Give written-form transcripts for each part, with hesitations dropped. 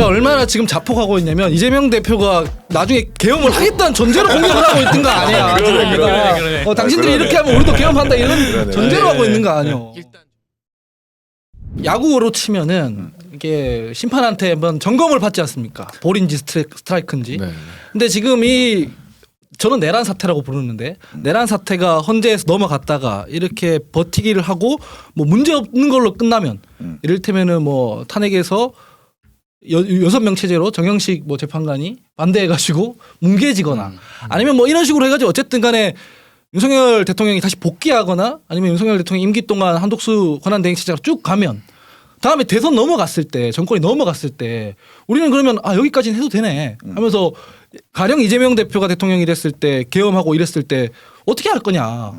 얼마나 지금 자폭하고 있냐면 이재명 대표가 나중에 계엄을 하겠다는 전제로 공격을 하고 있는 거 아니야. 그러네. 당신들이 이렇게 하면 우리도 계엄한다 이런 전제로 하고 있는 거 아니야. 야구로 치면은 이게 심판한테 한번 점검을 받지 않습니까? 볼인지 스트라이크인지. 네. 근데 지금 저는 내란 사태라고 부르는데 내란 사태가 헌재에서 넘어갔다가 이렇게 버티기를 하고 뭐 문제 없는 걸로 끝나면 이를테면은 뭐 탄핵에서 6명 체제로 정영식 뭐 재판관이 반대해가지고 뭉개지거나 아니면 뭐 이런 식으로 해가지고 어쨌든 간에 윤석열 대통령이 다시 복귀하거나 아니면 윤석열 대통령 임기 동안 한독수 권한대행체제가 쭉 가면 다음에 대선 넘어갔을 때 정권이 넘어갔을 때 우리는 그러면 여기까지는 해도 되네 하면서 가령 이재명 대표가 대통령이 됐을 때 계엄하고 이랬을 때 어떻게 할 거냐.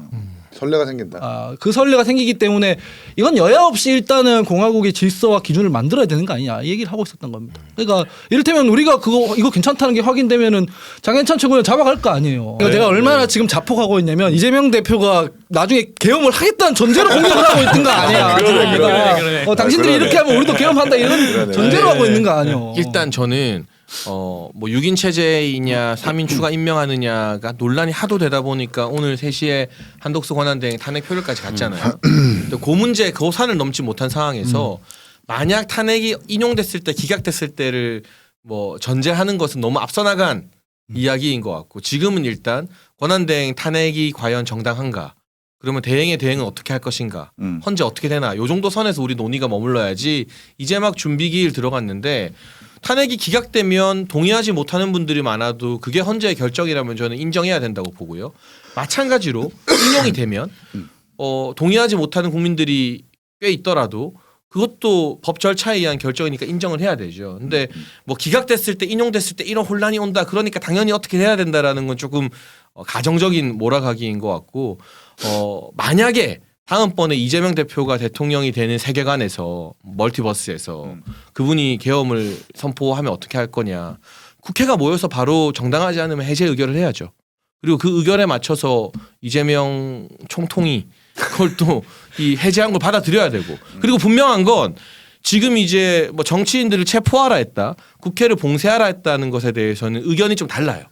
선례가 생긴다. 그 선례가 생기기 때문에 이건 여야 없이 일단은 공화국의 질서와 기준을 만들어야 되는 거 아니냐 이 얘기를 하고 있었던 겁니다. 그러니까 이를테면 우리가 이거 괜찮다는 게 확인되면은 장현찬 최고위원 잡아갈 거 아니에요. 그러니까 제가 얼마나 지금 자폭하고 있냐면 이재명 대표가 나중에 계엄을 하겠다는 전제로 공격을 하고 있는 거 아니야. 그러네. 당신들이 이렇게 하면 우리도 계엄한다 이런 전제로 하고 있는 거 아니에요. 일단 저는 뭐 6인 체제이냐 3인 추가 임명하느냐가 논란이 하도 되다 보니까 오늘 3시에 한독수 권한대행 탄핵 표결까지 갔잖아요. 근데 그 문제 그 산을 넘지 못한 상황에서 만약 탄핵이 인용됐을 때 기각됐을 때를 뭐 전제하는 것은 너무 앞서 나간 이야기인 것 같고 지금은 일단 권한대행 탄핵이 과연 정당한가 그러면 대행의 대행은 어떻게 할 것인가 헌재 어떻게 되나 요 정도 선에서 우리 논의가 머물러야지 이제 막 준비기일 들어갔는데 탄핵이 기각되면 동의하지 못하는 분들이 많아도 그게 헌재의 결정이라면 저는 인정해야 된다고 보고요. 마찬가지로 인용이 되면 동의하지 못하는 국민들이 꽤 있더라도 그것도 법 절차에 의한 결정이니까 인정을 해야 되죠. 근데 뭐 기각됐을 때 인용됐을 때 이런 혼란이 온다 그러니까 당연히 어떻게 해야 된다라는 건 조금 가정적인 몰아가기인 것 같고 만약에 다음번에 이재명 대표가 대통령이 되는 세계관에서 멀티버스에서 그분이 계엄을 선포하면 어떻게 할 거냐. 국회가 모여서 바로 정당하지 않으면 해제 의결을 해야죠. 그리고 그 의결에 맞춰서 이재명 총통이 그걸 또 이 해제한 걸 받아들여야 되고 그리고 분명한 건 지금 이제 뭐 정치인들을 체포하라 했다. 국회를 봉쇄하라 했다는 것에 대해서는 의견이 좀 달라요.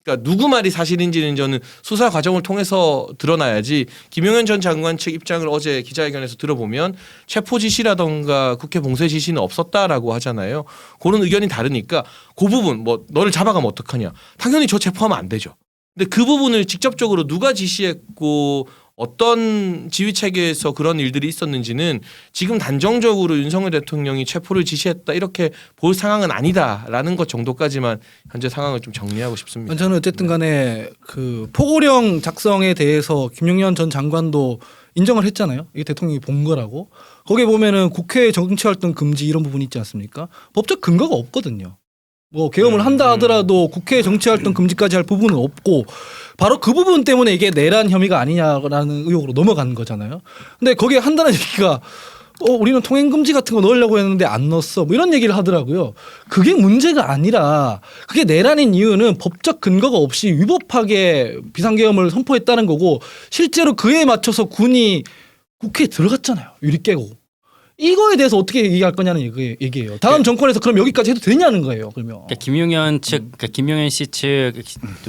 그러니까 누구 말이 사실인지는 저는 수사 과정을 통해서 드러나야지 김용현 전 장관 측 입장을 어제 기자회견에서 들어보면 체포 지시라던가 국회 봉쇄 지시는 없었다라고 하잖아요. 그런 의견이 다르니까 그 부분 뭐 너를 잡아가면 어떡하냐. 당연히 저 체포하면 안 되죠. 근데 그 부분을 직접적으로 누가 지시했고 어떤 지휘 체계에서 그런 일들이 있었는지는 지금 단정적으로 윤석열 대통령이 체포를 지시했다 이렇게 볼 상황은 아니다라는 것 정도까지만 현재 상황을 좀 정리하고 싶습니다. 저는 어쨌든 간에 그 포고령 작성에 대해서 김용현 전 장관도 인정을 했잖아요. 이게 대통령이 본 거라고. 거기에 보면은 국회 정치활동 금지 이런 부분이 있지 않습니까? 법적 근거가 없거든요. 뭐 계엄을 한다 하더라도 국회 정치활동 금지까지 할 부분은 없고 바로 그 부분 때문에 이게 내란 혐의가 아니냐라는 의혹으로 넘어가는 거잖아요. 근데 거기에 한다는 얘기가 우리는 통행 금지 같은 거 넣으려고 했는데 안 넣었어. 뭐 이런 얘기를 하더라고요. 그게 문제가 아니라 그게 내란인 이유는 법적 근거가 없이 위법하게 비상계엄을 선포했다는 거고 실제로 그에 맞춰서 군이 국회에 들어갔잖아요. 유리 깨고. 이거에 대해서 어떻게 얘기할 거냐는 얘기예요. 다음 정권에서 그럼 여기까지 해도 되냐는 거예요. 그러면. 그러니까 김용현 측, 그러니까 김용현 씨 측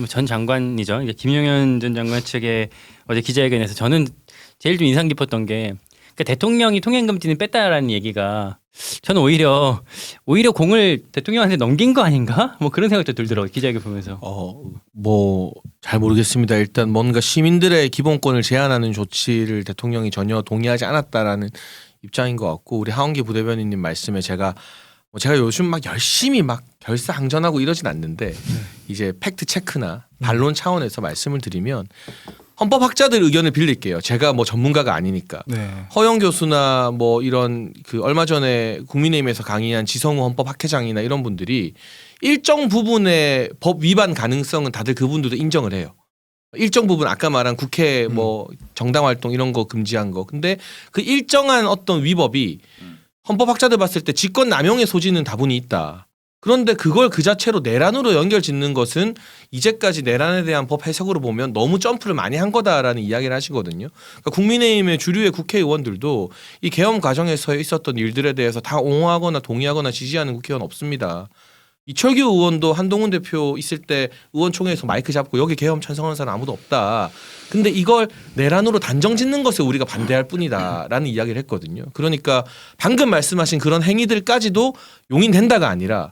전 장관이죠. 그러니까 김용현 전 장관 측의 어제 기자회견에서 저는 제일 좀 인상 깊었던 게 그러니까 대통령이 통행금지는 뺐다라는 얘기가 저는 오히려 공을 대통령한테 넘긴 거 아닌가? 뭐 그런 생각도 들더라고요. 기자회견 보면서. 뭐 잘 모르겠습니다. 일단 뭔가 시민들의 기본권을 제한하는 조치를 대통령이 전혀 동의하지 않았다라는 입장인 것 같고 우리 하원기 부대변인님 말씀에 제가 요즘 막 열심히 막 결사항전하고 이러진 않는데 이제 팩트 체크나 반론 차원에서 말씀을 드리면 헌법학자들 의견을 빌릴게요. 제가 뭐 전문가가 아니니까. 네. 허영 교수나 뭐 이런 그 얼마 전에 국민의힘에서 강의한 지성우 헌법학회장이나 이런 분들이 일정 부분의 법 위반 가능성은 다들 그분들도 인정을 해요. 일정 부분 아까 말한 국회 뭐 정당 활동 이런 거 금지한 거. 근데 그 일정한 어떤 위법이 헌법학자들 봤을 때 직권 남용의 소지는 다분히 있다. 그런데 그걸 그 자체로 내란으로 연결 짓는 것은 이제까지 내란에 대한 법 해석으로 보면 너무 점프를 많이 한 거다라는 이야기를 하시거든요. 그러니까 국민의힘의 주류의 국회의원들도 이 개헌 과정에서 있었던 일들에 대해서 다 옹호하거나 동의하거나 지지하는 국회의원 없습니다. 이철규 의원도 한동훈 대표 있을 때 의원총회에서 마이크 잡고 여기 개헌 찬성하는 사람 아무도 없다. 근데 이걸 내란으로 단정 짓는 것에 우리가 반대할 뿐이다라는 이야기를 했거든요. 그러니까 방금 말씀하신 그런 행위들까지도 용인된다가 아니라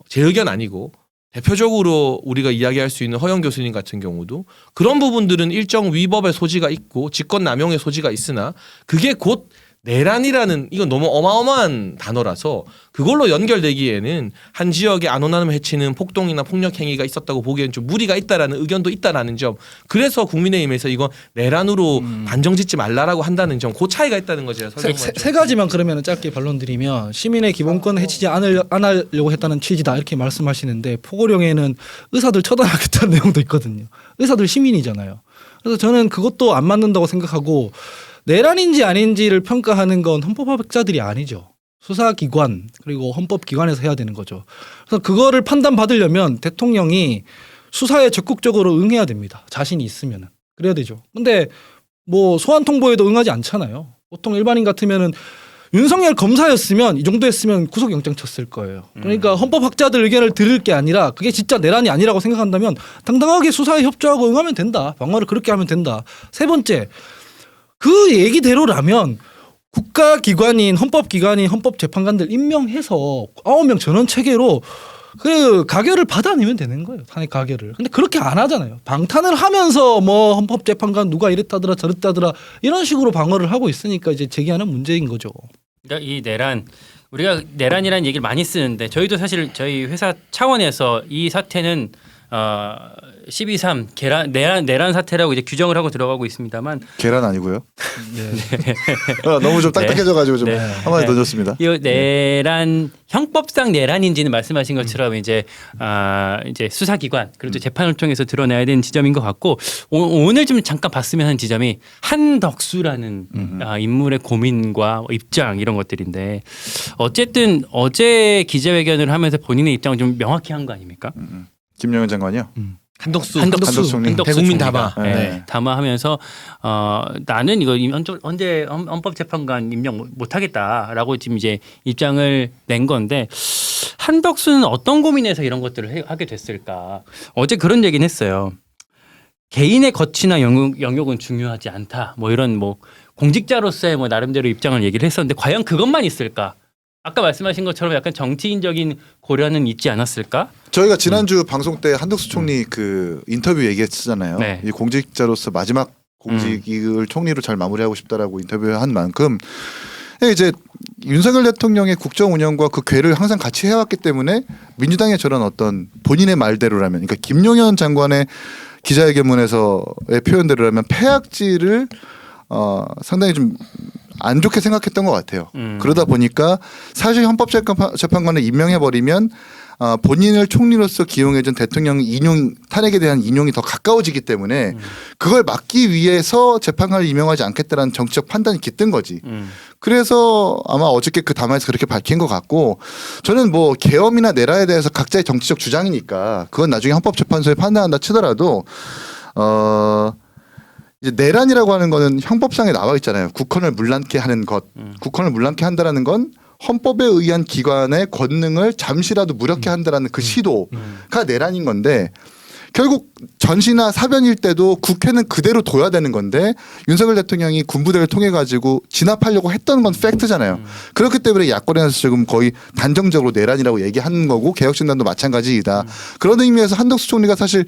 제 의견 아니고 대표적으로 우리가 이야기할 수 있는 허영 교수님 같은 경우도 그런 부분들은 일정 위법의 소지가 있고 직권남용의 소지가 있으나 그게 곧 내란이라는 이건 너무 어마어마한 단어라서 그걸로 연결되기에는 한 지역에 안온함을 해치는 폭동이나 폭력 행위가 있었다고 보기에는 좀 무리가 있다라는 의견도 있다라는 점. 그래서 국민의힘에서 이건 내란으로 단정짓지 말라라고 한다는 점. 그 차이가 있다는 거죠. 세 가지만 그러면 짧게 반론드리면 시민의 기본권 해치지 안 하려고 했다는 취지다 이렇게 말씀하시는데 포고령에는 의사들 처단하겠다는 내용도 있거든요. 의사들 시민이잖아요. 그래서 저는 그것도 안 맞는다고 생각하고 내란인지 아닌지를 평가하는 건 헌법학자들이 아니죠. 수사기관 그리고 헌법기관에서 해야 되는 거죠. 그래서 그거를 판단받으려면 대통령이 수사에 적극적으로 응해야 됩니다. 자신이 있으면은. 그래야 되죠. 근데 뭐 소환통보에도 응하지 않잖아요. 보통 일반인 같으면은 윤석열 검사였으면 이 정도 했으면 구속영장 쳤을 거예요. 그러니까 헌법학자들 의견을 들을 게 아니라 그게 진짜 내란이 아니라고 생각한다면 당당하게 수사에 협조하고 응하면 된다. 방어를 그렇게 하면 된다. 세 번째. 그 얘기대로라면 국가기관인 헌법기관인 헌법재판관들 임명해서 9명 전원 체계로 그 가결을 받아내면 되는 거예요. 탄핵 가결을. 근데 그렇게 안 하잖아요. 방탄을 하면서 뭐 헌법재판관 누가 이랬다더라 저랬다더라 이런 식으로 방어를 하고 있으니까 이제 제기하는 문제인 거죠. 그러니까 이 내란 우리가 내란이라는 얘기를 많이 쓰는데 저희도 사실 저희 회사 차원에서 이 사태는 12.3 내란 사태라고 이제 규정을 하고 들어가고 있습니다만 계란 아니고요. 네. 너무 좀 딱딱해져가지고 좀 네. 한마디 던졌습니다. 이 내란 형법상 내란인지는 말씀하신 것처럼 이제 수사기관 그리고 또 재판을 통해서 드러내야 되는 지점인 것 같고 오늘 좀 잠깐 봤으면 하는 지점이 한덕수라는 인물의 고민과 입장 이런 것들인데 어쨌든 어제 기자회견을 하면서 본인의 입장을 좀 명확히 한 거 아닙니까? 김영현 장관이요. 한덕수 총리. 대국민 담화. 네. 네. 담화하면서 나는 이거 언제 헌법재판관 임명 못하겠다라고 지금 이제 입장을 낸 건데 한덕수는 어떤 고민에서 이런 것들을 하게 됐을까? 어제 그런 얘기는 했어요. 개인의 거취나 영역은 중요하지 않다. 뭐 이런 뭐 공직자로서의 뭐 나름대로 입장을 얘기를 했었는데 과연 그것만 있을까? 아까 말씀하신 것처럼 약간 정치인적인 고려는 있지 않았을까? 저희가 지난주 방송 때 한덕수 총리 그 인터뷰 얘기했잖아요. 네. 이 공직자로서 마지막 공직을 총리로 잘 마무리하고 싶다라고 인터뷰한 만큼 이제 윤석열 대통령의 국정 운영과 그 궤를 항상 같이 해왔기 때문에 민주당의 저런 어떤 본인의 말대로라면, 그러니까 김용현 장관의 기자회견문에서의 표현대로라면 폐악질을 상당히 좀 안 좋게 생각했던 것 같아요. 그러다 보니까 사실 헌법재판관을 임명해버리면 본인을 총리로서 기용해준 대통령 탄핵에 대한 인용이 더 가까워지기 때문에 그걸 막기 위해서 재판관을 임명하지 않겠다라는 정치적 판단이 깃든 거지. 그래서 아마 어저께 그 담화에서 그렇게 밝힌 것 같고 저는 뭐 계엄이나 내란에 대해서 각자의 정치적 주장이니까 그건 나중에 헌법재판소에 판단한다 치더라도 이제 내란이라고 하는 거는 형법상에 나와 있잖아요. 국헌을 문란케 하는 것. 국헌을 문란케 한다라는 건 헌법에 의한 기관의 권능을 잠시라도 무력케 한다라는 그 시도가 내란인 건데 결국 전시나 사변일 때도 국회는 그대로 둬야 되는 건데 윤석열 대통령이 군부대를 통해 가지고 진압하려고 했던 건 팩트잖아요. 그렇기 때문에 야권에서 지금 거의 단정적으로 내란이라고 얘기하는 거고 개혁신당도 마찬가지이다. 그런 의미에서 한덕수 총리가 사실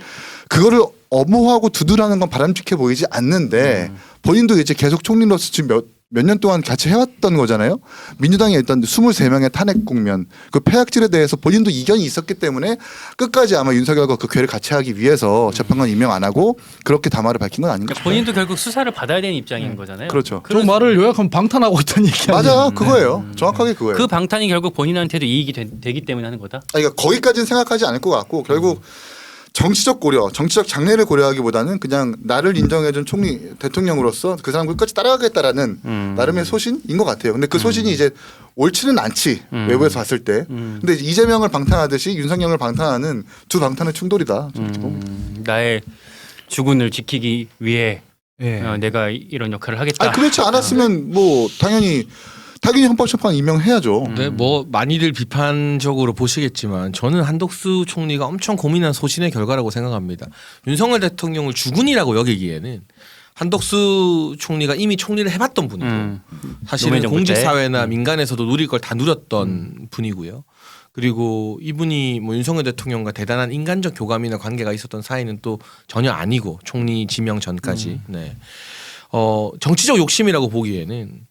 그거를 엄호하고 두드라는 건 바람직해 보이지 않는데 본인도 이제 계속 총리로서 지금 몇 년 동안 같이 해왔던 거잖아요. 민주당이 일단 23명의 탄핵 국면 그 폐악질에 대해서 본인도 이견이 있었기 때문에 끝까지 아마 윤석열과 그 궤를 같이 하기 위해서 재판관 임명 안 하고 그렇게 담화를 밝힌 건 아닌가 싶어요. 본인도 결국 수사를 받아야 되는 입장인 거잖아요. 그렇죠. 저 말을 요약하면 방탄하고 있다는 얘기 아니에요? 맞아, 그거예요. 정확하게 그거예요. 그 방탄이 결국 본인한테도 이익이 되기 때문에 하는 거다. 그러니까 거기까지는 생각하지 않을 것 같고 결국 정치적 고려, 정치적 장래를 고려하기보다는 그냥 나를 인정해준 총리 대통령으로서 그 사람 끝까지 따라가겠다라는 나름의 소신인 것 같아요. 근데 그 소신이 이제 옳지는 않지 외부에서 봤을 때. 근데 이재명을 방탄하듯이 윤석열을 방탄하는 두 방탄의 충돌이다. 나의 주군을 지키기 위해 예. 내가 이런 역할을 하겠다. 그렇지 않았으면 뭐 당연히 헌법재판 임명해야죠. 근데 뭐 많이들 비판적으로 보시겠지만 저는 한덕수 총리가 엄청 고민한 소신의 결과라고 생각합니다. 윤석열 대통령을 주군이라고 여기기에는 한덕수 총리가 이미 총리를 해봤던 분이고 사실은 노무현 정부 공직사회나 민간에서도 누릴 걸 다 누렸던 분이고요. 그리고 이분이 뭐 윤석열 대통령과 대단한 인간적 교감이나 관계가 있었던 사이는 또 전혀 아니고 총리 지명 전까지. 네. 정치적 욕심이라고 보기에는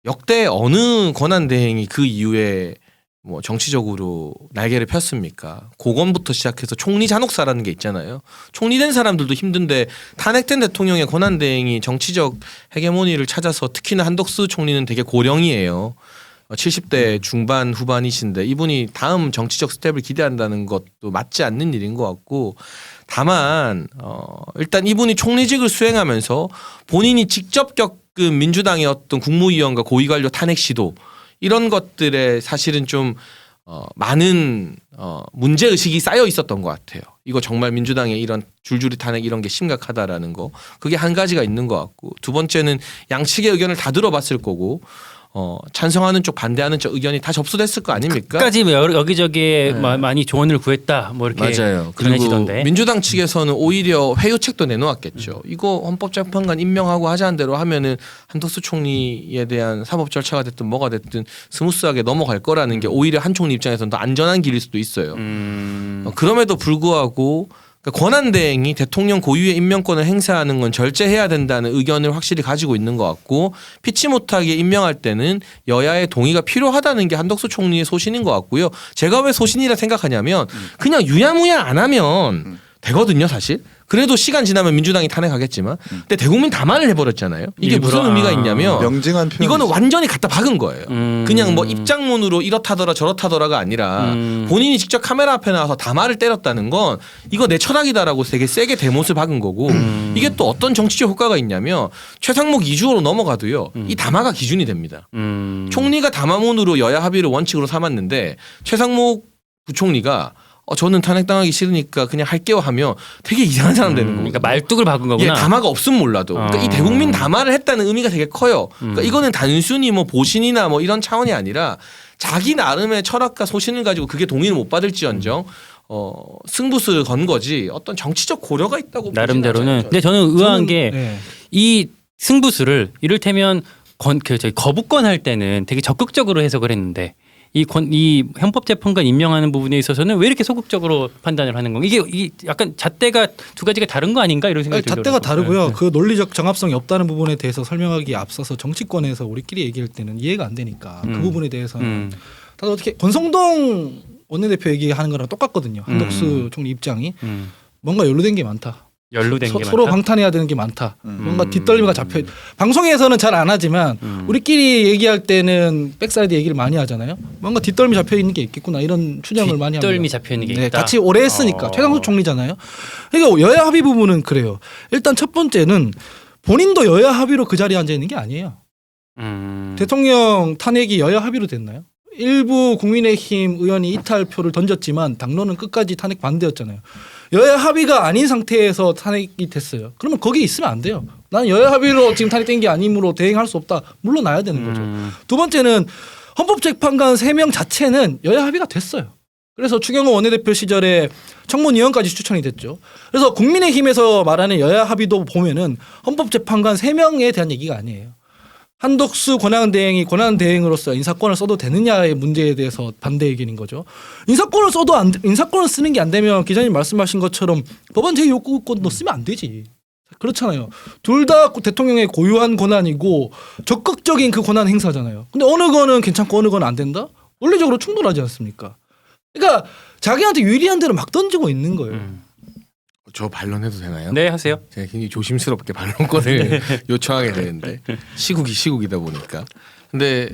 역대 어느 권한 대행이 그 이후에 뭐 정치적으로 날개를 폈습니까? 고건부터 시작해서 총리 잔혹사라는 게 있잖아요. 총리된 사람들도 힘든데 탄핵된 대통령의 권한 대행이 정치적 헤게모니를 찾아서 특히나 한덕수 총리는 되게 고령이에요. 70대 중반 후반이신데 이분이 다음 정치적 스텝을 기대한다는 것도 맞지 않는 일인 것 같고 다만 일단 이분이 총리직을 수행하면서 본인이 직접 겪은 민주당의 어떤 국무위원과 고위관료 탄핵 시도 이런 것들에 사실은 좀 많은 문제 의식이 쌓여 있었던 것 같아요. 이거 정말 민주당의 이런 줄줄이 탄핵 이런 게 심각하다라는 거 그게 한 가지가 있는 것 같고 두 번째는 양측의 의견을 다 들어봤을 거고 찬성하는 쪽 반대하는 쪽 의견이 다 접수됐을 거 아닙니까? 끝까지 여기저기에 많이 조언을 구했다. 뭐 이렇게 맞아요. 그리고 전해지던데. 민주당 측에서는 오히려 회유책도 내놓았겠죠. 이거 헌법재판관 임명하고 하자는 대로 하면은 한덕수 총리에 대한 사법 절차가 됐든 뭐가 됐든 스무스하게 넘어갈 거라는 게 오히려 한 총리 입장에서는 더 안전한 길일 수도 있어요. 그럼에도 불구하고 그러니까 권한대행이 대통령 고유의 임명권을 행사하는 건 절제해야 된다는 의견을 확실히 가지고 있는 것 같고 피치 못하게 임명할 때는 여야의 동의가 필요하다는 게 한덕수 총리의 소신인 것 같고요. 제가 왜 소신이라 생각하냐면 그냥 유야무야 안 하면 되거든요, 사실. 그래도 시간 지나면 민주당이 탄핵하겠지만 근데 대국민 담화를 해버렸잖아요. 이게 일부러, 무슨 의미가 있냐면 명징한 표현. 이거는 완전히 갖다 박은 거예요. 그냥 뭐 입장문으로 이렇다더라 저렇다더라가 아니라 본인이 직접 카메라 앞에 나와서 담화를 때렸다는 건 이거 내 철학이다라고 되게 세게 대못을 박은 거고 이게 또 어떤 정치적 효과가 있냐면 최상목 2주호로 넘어가도요. 이 담화가 기준이 됩니다. 총리가 담화문으로 여야 합의를 원칙으로 삼았는데 최상목 부총리가 저는 탄핵당하기 싫으니까 그냥 할게요 하면 되게 이상한 사람 되는 거예요. 그러니까 말뚝을 박은 거구나. 예, 담화가 없으면 몰라도. 그러니까 이 대국민 담화를 했다는 의미가 되게 커요. 그러니까 이거는 단순히 뭐 보신이나 뭐 이런 차원이 아니라 자기 나름의 철학과 소신을 가지고 그게 동의를 못 받을지언정 승부수를 건 거지 어떤 정치적 고려가 있다고 나름대로는. 근데 저는 의아한 게 이 승부수를 이를테면 저희 거부권 할 때는 되게 적극적으로 해석을 했는데 이 헌법재판관 임명하는 부분에 있어서는 왜 이렇게 소극적으로 판단을 하는 건가? 이게 약간 잣대가 두 가지가 다른 거 아닌가 이런 생각이 들더라고요. 잣대가 다르고요. 그 논리적 정합성이 없다는 부분에 대해서 설명하기에 앞서서 정치권에서 우리끼리 얘기할 때는 이해가 안 되니까 그 부분에 대해서는 다들 어떻게 권성동 원내대표 얘기하는 거랑 똑같거든요. 한덕수 총리 입장이 뭔가 연루된 게 많다. 연루된 게 서로 많다? 방탄해야 되는 게 많다. 뭔가 뒷덜미가 잡혀. 방송에서는 잘 안 하지만 우리끼리 얘기할 때는 백사이드 얘기를 많이 하잖아요. 뭔가 뒷덜미 잡혀 있는 게 있겠구나 이런 추정을 많이 합니다. 뒷덜미 잡혀 있는 게 있다. 같이 오래 했으니까 최상수 총리잖아요. 그러니까 여야 합의 부분은 그래요. 일단 첫 번째는 본인도 여야 합의로 그 자리에 앉아 있는 게 아니에요. 대통령 탄핵이 여야 합의로 됐나요? 일부 국민의힘 의원이 이탈표를 던졌지만 당론은 끝까지 탄핵 반대였잖아요. 여야 합의가 아닌 상태에서 탄핵이 됐어요. 그러면 거기 있으면 안 돼요. 나는 여야 합의로 지금 탄핵된 게 아니므로 대행할 수 없다. 물러나야 되는 거죠. 두 번째는 헌법재판관 3명 자체는 여야 합의가 됐어요. 그래서 추경호 원내대표 시절에 청문위원까지 추천이 됐죠. 그래서 국민의힘에서 말하는 여야 합의도 보면은 헌법재판관 3명에 대한 얘기가 아니에요. 한덕수 권한대행이 권한대행으로서 인사권을 써도 되느냐의 문제에 대해서 반대 의견인 거죠. 인사권을 써도 인사권을 쓰는 게 안 되면 기자님 말씀하신 것처럼 법안 제의 요구권도 쓰면 안 되지. 그렇잖아요. 둘 다 대통령의 고유한 권한이고 적극적인 그 권한 행사잖아요. 근데 어느 거는 괜찮고 어느 건 안 된다? 원리적으로 충돌하지 않습니까? 그러니까 자기한테 유리한 대로 막 던지고 있는 거예요. 저 반론해도 되나요? 네, 하세요. 제가 굉장히 조심스럽게 반론권을 요청하게 되는데 시국이다 보니까. 근데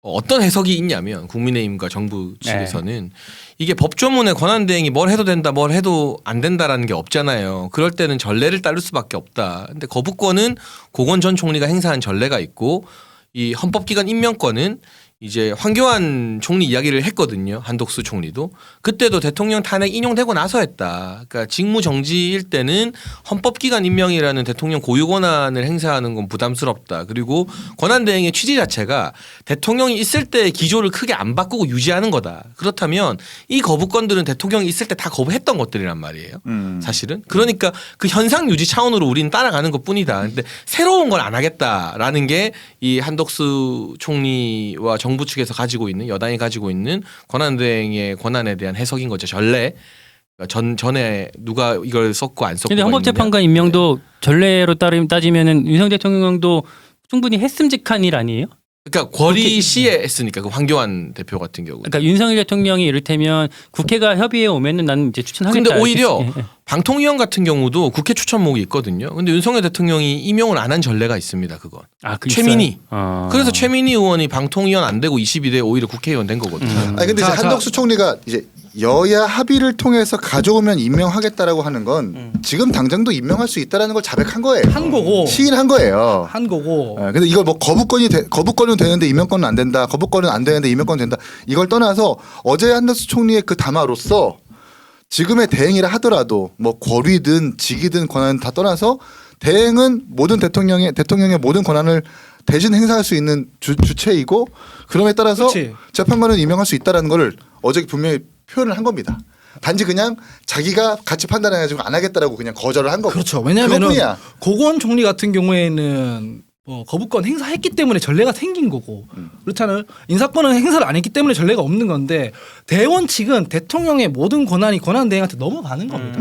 어떤 해석이 있냐면 국민의힘과 정부 측에서는 이게 법조문에 권한대행이 뭘 해도 된다 뭘 해도 안 된다라는 게 없잖아요. 그럴 때는 전례를 따를 수밖에 없다. 근데 거부권은 고건 전 총리가 행사한 전례가 있고 이 헌법기관 임명권은 이제 황교안 총리 이야기를 했거든요. 한독수 총리도. 그때도 대통령 탄핵 인용되고 나서 했다. 그러니까 직무 정지일 때는 헌법기관 임명이라는 대통령 고유 권한을 행사하는 건 부담스럽다. 그리고 권한대행의 취지 자체가 대통령이 있을 때 기조를 크게 안 바꾸고 유지하는 거다. 그렇다면 이 거부권들은 대통령이 있을 때 다 거부했던 것들이란 말이에요. 사실은. 그러니까 그 현상 유지 차원으로 우리는 따라가는 것뿐이다. 근데 새로운 걸 안 하겠다라는 게 이 한독수 총리와 정부 측에서 가지고 있는 여당이 가지고 있는 권한대행의 권한에 대한 해석인 거죠. 전례. 그러니까 전에 누가 이걸 썼고 안 썼고. 근데 헌법재판관 임명도 전례로 따지면은 윤석열 대통령도 충분히 했음직한 일 아니에요? 그러니까 권리 시에 했으니까 그 황교안 대표 같은 경우. 그러니까 윤석열 대통령이 이를테면 국회가 협의에 오면은 나는 이제 추천하겠다. 근데 오히려 예. 방통위원 같은 경우도 국회 추천목이 있거든요. 근데 윤석열 대통령이 임용을 안 한 전례가 있습니다. 그건. 최민희. 그래서 최민희 의원이 방통위원 안 되고 22대 오히려 국회의원 된 거거든요. 아니 근데 이제 한덕수 총리가 이제 여야 합의를 통해서 가져오면 임명하겠다라고 하는 건 지금 당장도 임명할 수 있다라는 걸 자백한 거예요. 한 거고. 시인한 거예요. 한 거고. 근데 이걸 뭐 거부권은 되는데 임명권은 안 된다. 거부권은 안 되는데 임명권은 된다. 이걸 떠나서 어제 한덕수 총리의 그 담화로서 지금의 대행이라 하더라도 뭐 권위든 직위든 권한은 다 떠나서 대행은 모든 대통령의 모든 권한을 대신 행사할 수 있는 주체이고 그럼에 따라서 그치. 재판관은 임명할 수 있다라는 거를 어제 분명히 표현을 한 겁니다. 단지 그냥 자기가 같이 판단해가지고 안 하겠다라고 그냥 거절을 한 거고. 그렇죠. 왜냐하면 그것뿐이야. 고건 총리 같은 경우에는 거부권 행사했기 때문에 전례가 생긴 거고 그렇잖아요. 인사권은 행사를 안 했기 때문에 전례가 없는 건데 대원 측은 대통령의 모든 권한이 권한대행한테 넘어가는 겁니다.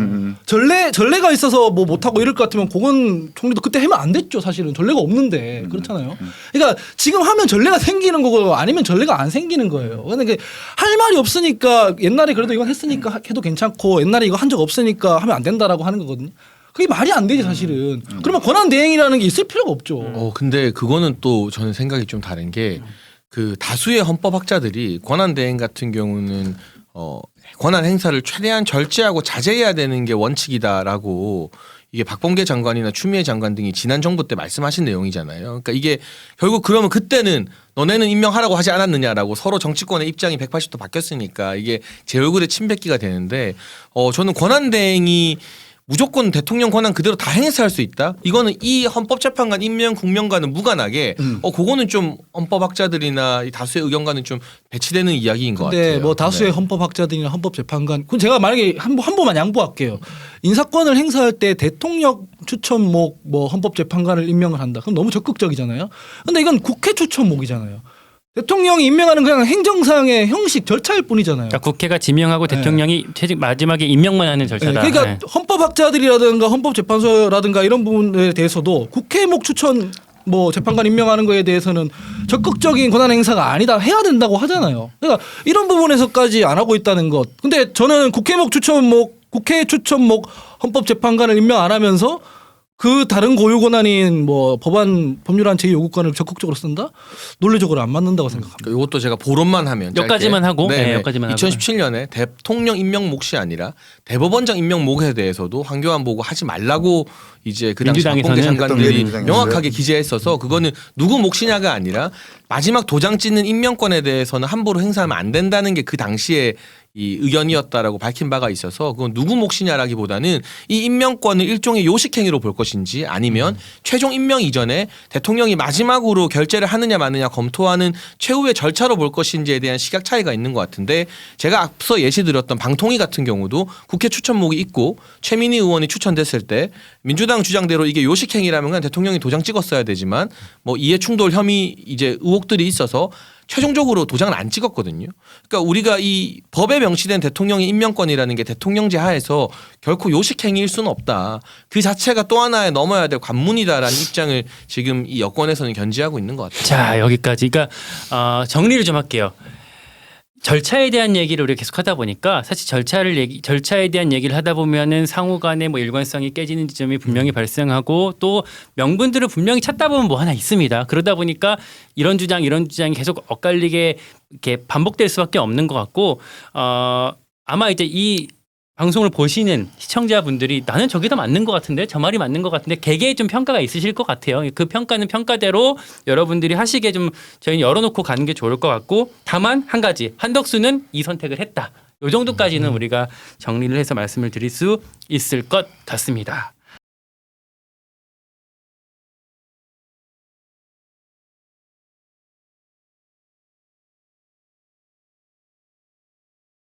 전례가 있어서 뭐 못하고 이럴 것 같으면 고건 총리도 그때 하면 안 됐죠. 사실은 전례가 없는데 그렇잖아요. 그러니까 지금 하면 전례가 생기는 거고 아니면 전례가 안 생기는 거예요. 그런데 할 말이 없으니까 옛날에 그래도 이건 했으니까 해도 괜찮고 옛날에 이거 한 적 없으니까 하면 안 된다라고 하는 거거든요. 그게 말이 안 되지 사실은. 그러면 권한 대행이라는 게 있을 필요가 없죠. 근데 그거는 또 저는 생각이 좀 다른 게 그 다수의 헌법학자들이 권한 대행 같은 경우는 권한 행사를 최대한 절제하고 자제해야 되는 게 원칙이다라고 이게 박범계 장관이나 추미애 장관 등이 지난 정부 때 말씀하신 내용이잖아요. 그러니까 이게 결국 그러면 그때는 너네는 임명하라고 하지 않았느냐라고 서로 정치권의 입장이 180도 바뀌었으니까 이게 제 얼굴에 침뱉기가 되는데 저는 권한 대행이 무조건 대통령 권한 그대로 다 행사할 수 있다. 이거는 이 헌법재판관 임명 국명과는 무관하게 그거는 좀 헌법학자들이나 이 다수의 의견과는 좀 배치되는 이야기인 것 근데 같아요. 뭐 다수의 헌법학자들이나 헌법재판관 그럼 제가 만약에 한 번만 양보할게요. 인사권을 행사할 때 대통령 추천목 뭐 헌법재판관을 임명을 한다. 그럼 너무 적극적이잖아요. 근데 이건 국회 추천목이잖아요. 대통령이 임명하는 그냥 행정상의 형식 절차일 뿐이잖아요. 그러니까 국회가 지명하고 대통령이 마지막에 임명만 하는 절차다. 그러니까 헌법학자들이라든가 헌법재판소라든가 이런 부분에 대해서도 국회목 추천 뭐 재판관 임명하는 거에 대해서는 적극적인 권한 행사가 아니다 해야 된다고 하잖아요. 그러니까 이런 부분에서까지 안 하고 있다는 것. 근데 저는 국회 추천목 헌법재판관을 임명 안 하면서 그 다른 고유 권한인 뭐 법률안 제의 요구권을 적극적으로 쓴다? 논리적으로 안 맞는다고 생각합니다. 이것도 제가 보론만 하면 몇 가지만 하고, 몇 가지만 하고. 2017년에 대통령 임명 몫이 아니라 대법원장 임명 몫에 대해서도 황교안 보고 하지 말라고 이제 그 당시 박범계 장관들이 명확하게 기재했어서 그거는 누구 몫이냐가 아니라 마지막 도장 찍는 임명권에 대해서는 함부로 행사하면 안 된다는 게 그 당시에 이 의견이었다라고 밝힌 바가 있어서 그건 누구 몫이냐라기보다는 이 임명권을 일종의 요식행위로 볼 것인지 아니면 최종 임명 이전에 대통령이 마지막으로 결재를 하느냐 마느냐 검토하는 최후의 절차로 볼 것인지에 대한 시각 차이가 있는 것 같은데 제가 앞서 예시드렸던 방통위 같은 경우도 국회 추천목이 있고 최민희 의원이 추천됐을 때 민주당 주장대로 이게 요식행위라면 그냥 대통령이 도장 찍었어야 되지만 뭐 이해충돌 혐의 이제 의혹들이 있어서 최종적으로 도장을 안 찍었거든요. 그러니까 우리가 이 법에 명시된 대통령의 임명권이라는 게 대통령제 하에서 결코 요식행위일 수는 없다. 그 자체가 또 하나의 넘어야 될 관문이다라는 입장을 지금 이 여권에서는 견지하고 있는 것 같아요. 자 여기까지. 그러니까 정리를 좀 할게요. 절차에 대한 얘기를 우리가 계속 하다 보니까 사실 절차에 대한 얘기를 하다 보면은 상호 간의 뭐 일관성이 깨지는 지점이 분명히 발생하고 또 명분들을 분명히 찾다 보면 뭐 하나 있습니다. 그러다 보니까 이런 주장이 계속 엇갈리게 이렇게 반복될 수밖에 없는 것 같고 아마 이제 이 방송을 보시는 시청자분들이 나는 저게 더 맞는 것 같은데 저 말이 맞는 것 같은데 개개의 좀 평가가 있으실 것 같아요. 그 평가는 평가대로 여러분들이 하시기에 좀 저희는 열어놓고 가는 게 좋을 것 같고 다만 한 가지 한덕수는 이 선택을 했다. 이 정도까지는 우리가 정리를 해서 말씀을 드릴 수 있을 것 같습니다.